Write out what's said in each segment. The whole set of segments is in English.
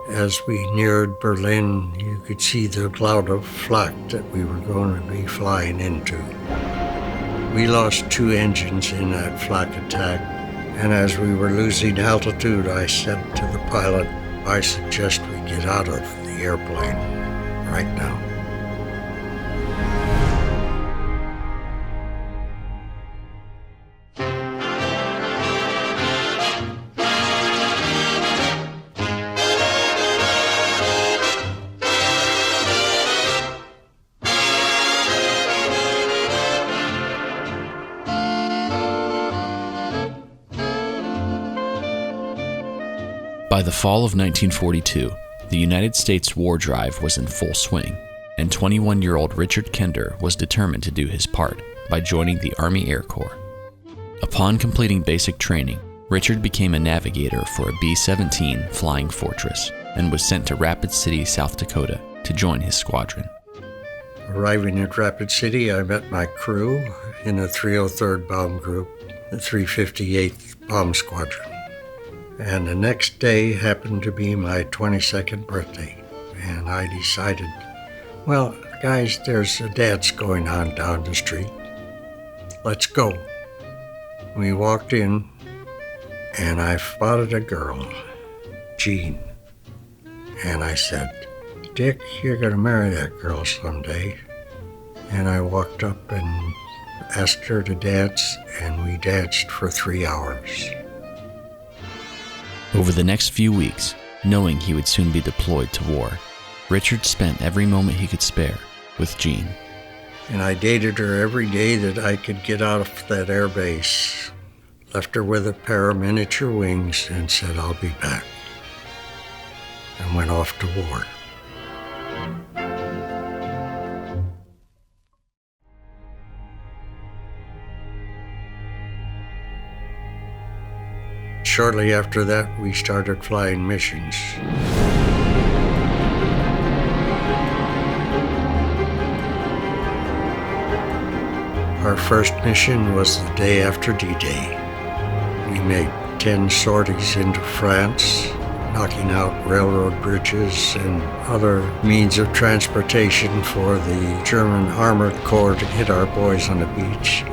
As we neared Berlin, you could see the cloud of flak that we were going to be flying into. We lost 2 engines in that flak attack, and as we were losing altitude, I said to the pilot, I suggest we get out of the airplane right now. By the fall of 1942, the United States war drive was in full swing, and 21-year-old Richard Kender was determined to do his part by joining the Army Air Corps. Upon completing basic training, Richard became a navigator for a B-17 Flying Fortress and was sent to Rapid City, South Dakota to join his squadron. Arriving at Rapid City, I met my crew in the 303rd Bomb Group, the 358th Bomb Squadron. And the next day happened to be my 22nd birthday, and I decided, well, guys, there's a dance going on down the street. Let's go. We walked in, and I spotted a girl, Jean. And I said, Dick, you're going to marry that girl someday. And I walked up and asked her to dance, and we danced for 3 hours. Over the next few weeks, knowing he would soon be deployed to war, Richard spent every moment he could spare with Jean. And I dated her every day that I could get out of that air base. Left her with a pair of miniature wings and said, I'll be back. And went off to war. Shortly after that, we started flying missions. Our first mission was the day after D-Day. We made 10 sorties into France, knocking out railroad bridges and other means of transportation for the German Armored Corps to hit our boys on the beach.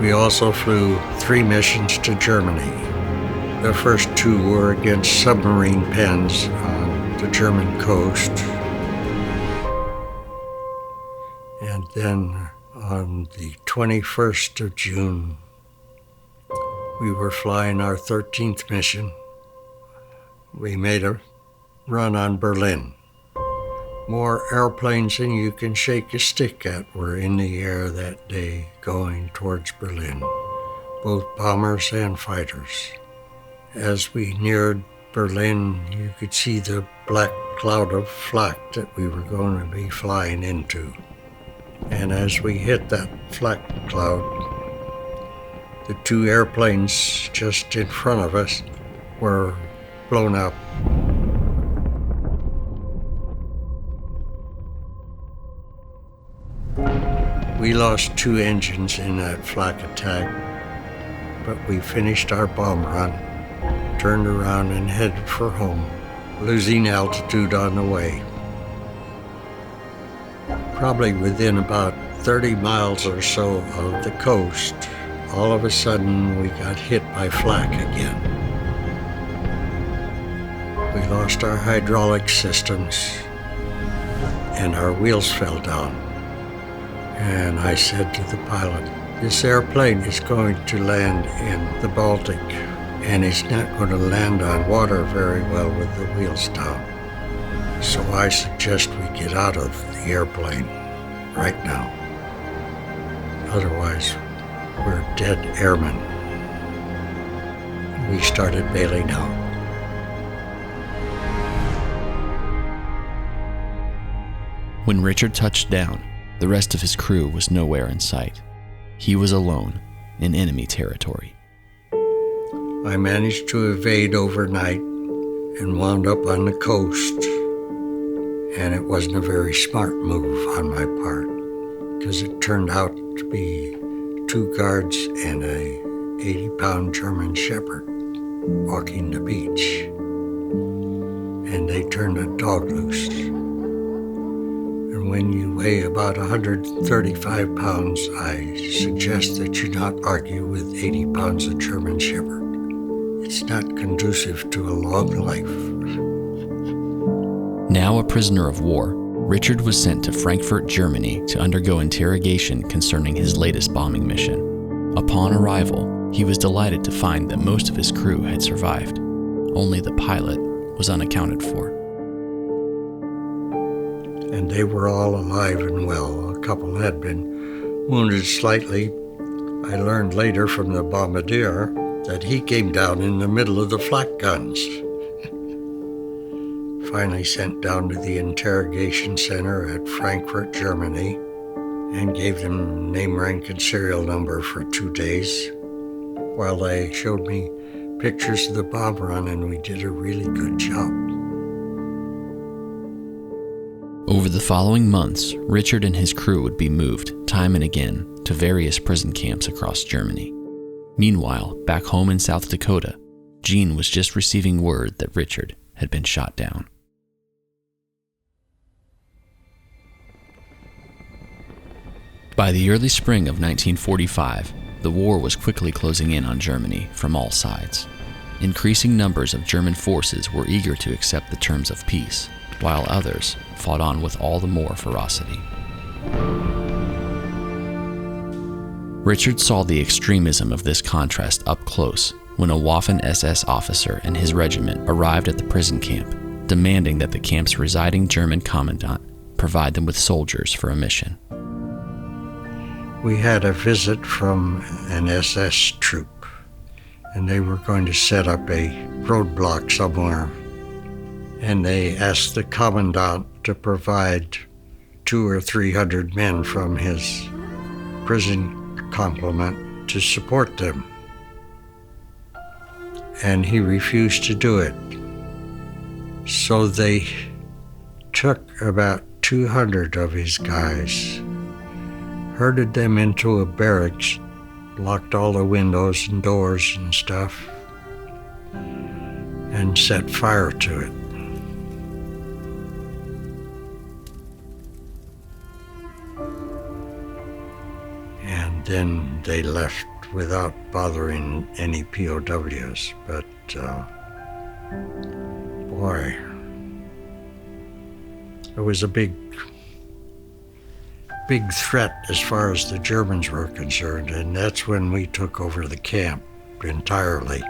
We also flew 3 missions to Germany. The first 2 were against submarine pens on the German coast. And then on the 21st of June, we were flying our 13th mission. We made a run on Berlin. More airplanes than you can shake a stick at were in the air that day going towards Berlin, both bombers and fighters. As we neared Berlin, you could see the black cloud of flak that we were going to be flying into. And as we hit that flak cloud, the 2 airplanes just in front of us were blown up. We lost 2 engines in that flak attack, but we finished our bomb run, turned around and headed for home, losing altitude on the way. Probably within about 30 miles or so of the coast, all of a sudden we got hit by flak again. We lost our hydraulic systems and our wheels fell down. And I said to the pilot, this airplane is going to land in the Baltic, and it's not going to land on water very well with the wheels down. So I suggest we get out of the airplane right now. Otherwise, we're dead airmen. We started bailing out. When Richard touched down, the rest of his crew was nowhere in sight. He was alone in enemy territory. I managed to evade overnight and wound up on the coast. And it wasn't a very smart move on my part, because it turned out to be 2 guards and a 80-pound German Shepherd walking the beach. they turned a dog loose. And when you weigh about 135 pounds, I suggest that you not argue with 80 pounds of German Shepherd. It's not conducive to a long life. Now a prisoner of war, Richard was sent to Frankfurt, Germany to undergo interrogation concerning his latest bombing mission. Upon arrival, he was delighted to find that most of his crew had survived. Only the pilot was unaccounted for. And they were all alive and well. A couple had been wounded slightly. I learned later from the bombardier that he came down in the middle of the flak guns. Finally sent down to the interrogation center at Frankfurt, Germany, and gave them name, rank, and serial number for 2 days while they showed me pictures of the bomb run, and we did a really good job. Over the following months, Richard and his crew would be moved time and again to various prison camps across Germany. Meanwhile, back home in South Dakota, Jean was just receiving word that Richard had been shot down. By the early spring of 1945, the war was quickly closing in on Germany from all sides. Increasing numbers of German forces were eager to accept the terms of peace, while others fought on with all the more ferocity. Richard saw the extremism of this contrast up close when a Waffen-SS officer and his regiment arrived at the prison camp, demanding that the camp's residing German commandant provide them with soldiers for a mission. We had a visit from an SS troop, and they were going to set up a roadblock somewhere. And they asked the commandant to provide 200 or 300 men from his prison complement to support them. And he refused to do it. So they took about 200 of his guys, herded them into a barracks, locked all the windows and doors and stuff, and set fire to it. And then they left without bothering any POWs. But boy, it was a big threat as far as the Germans were concerned, and that's when we took over the camp entirely.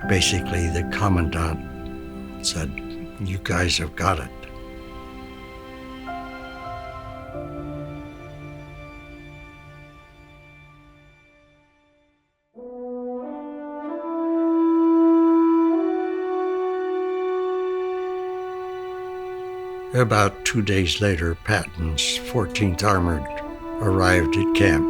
Basically, the commandant said, "You guys have got it." About 2 days later, Patton's 14th Armored arrived at camp.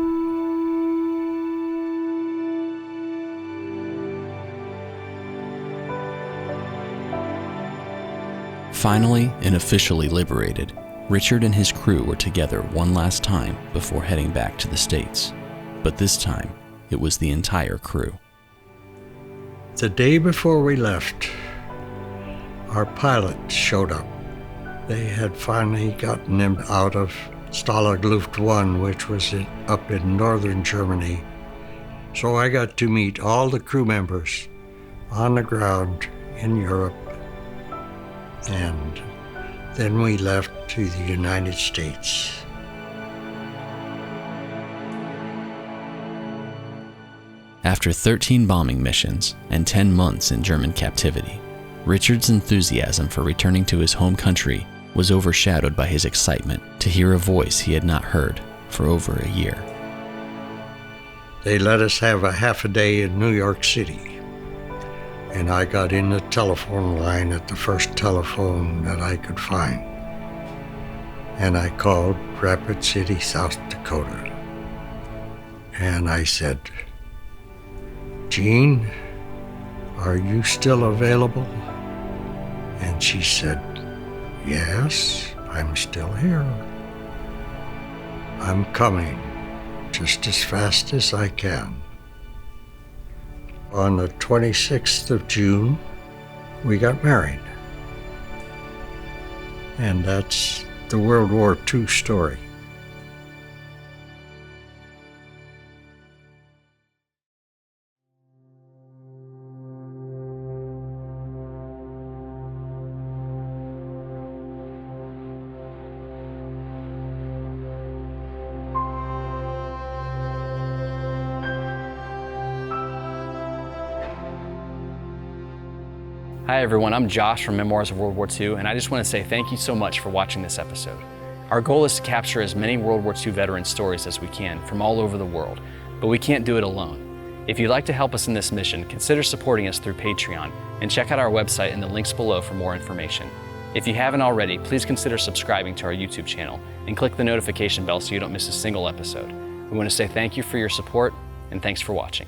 Finally and officially liberated, Richard and his crew were together one last time before heading back to the States. But this time, it was the entire crew. The day before we left, our pilot showed up. They had finally gotten him out of Stalag Luft 1, which was up in northern Germany. So I got to meet all the crew members on the ground in Europe. And then we left to the United States. After 13 bombing missions and 10 months in German captivity, Richard's enthusiasm for returning to his home country was overshadowed by his excitement to hear a voice he had not heard for over a year. They let us have a half a day in New York City, and I got in the telephone line at the first telephone that I could find, and I called Rapid City, South Dakota, and I said, "Jean, are you still available?" And she said, "Yes, I'm still here. I'm coming just as fast as I can." On the 26th of June, we got married. And that's the World War II story. Hi everyone, I'm Josh from Memoirs of World War II, and I just want to say thank you so much for watching this episode. Our goal is to capture as many World War II veteran stories as we can from all over the world, but we can't do it alone. If you'd like to help us in this mission, consider supporting us through Patreon, and check out our website and the links below for more information. If you haven't already, please consider subscribing to our YouTube channel and click the notification bell so you don't miss a single episode. We want to say thank you for your support, and thanks for watching.